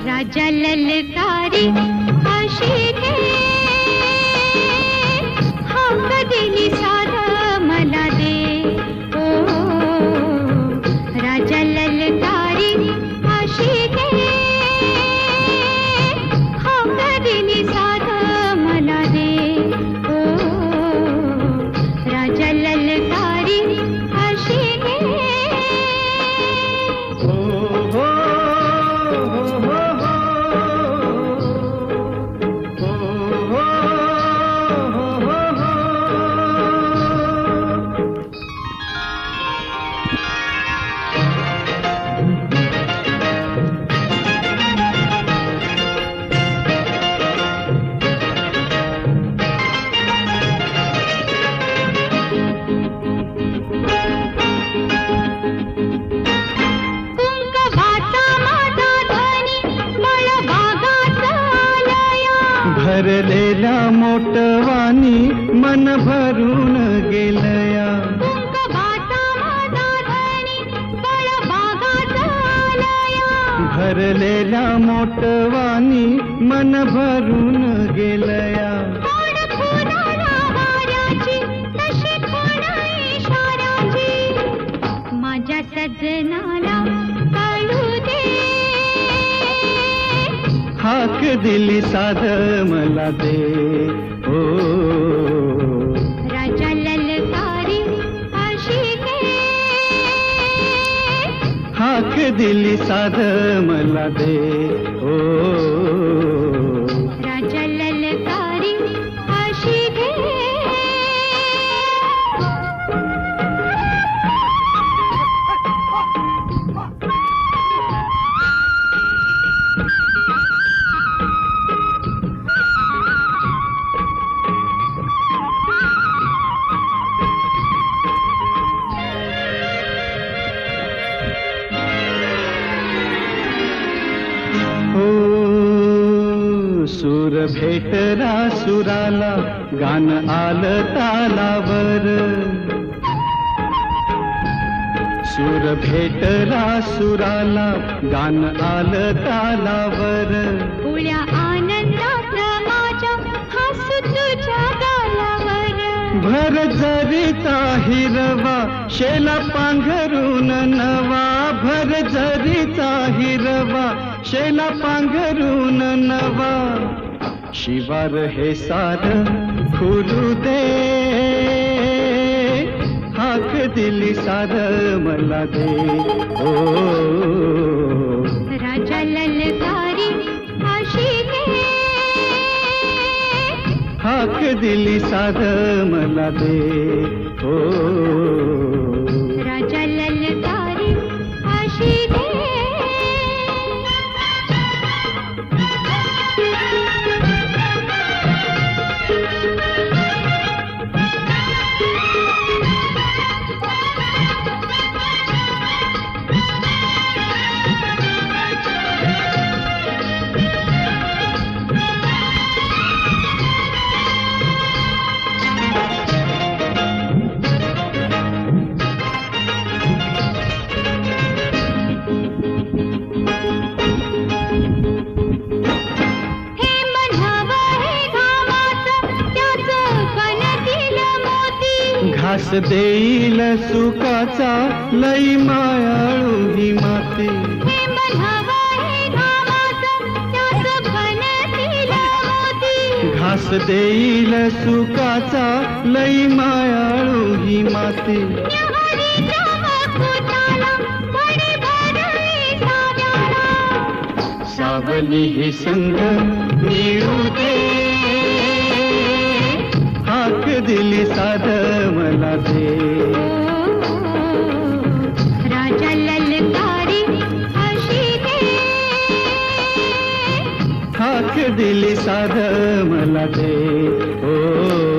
राजा ललकारी आशिके हाक दिली सारा मला दे ओ राजा ललकारी आशिके हाक दिली सारा मला दे ओ राजा ललकारी आशिके भरलेल्या मोटवानी मन भरून गेलया भरलेल्या मोटवानी मन भरून गेलया माझ्या सजनाला काढू दे हाक दिली साध मला दे ओ राजा ललकारी आशिके हाक दिली साध मला दे ओ राजा ललकारी आशिके सूर भेटला सुराला गान आलं तालावर सूर भेटला सुराला गान आलं तालावर उळ्या आनंदात माझ्या हसू तुझ्या गालावर भर जरीचा हिरवा शेला पांघरून नवा भर जरीचा हिरवा शेला पांघरून नवा शिवार हे सार खुलू दे हाक दिली सार मला दे ओ राजा ललकारी आशिके हाक दिली सार मला दे ओ राजा ललकारी आशिके घास देईल सुखाचा लई मायाळू ही माती घास देईल सुखाचा लई मायाळू ही माती सावली ही संग मिळू दे हाक दिली साध मला दे राजा ललकारी दिली सार मला दे. ओ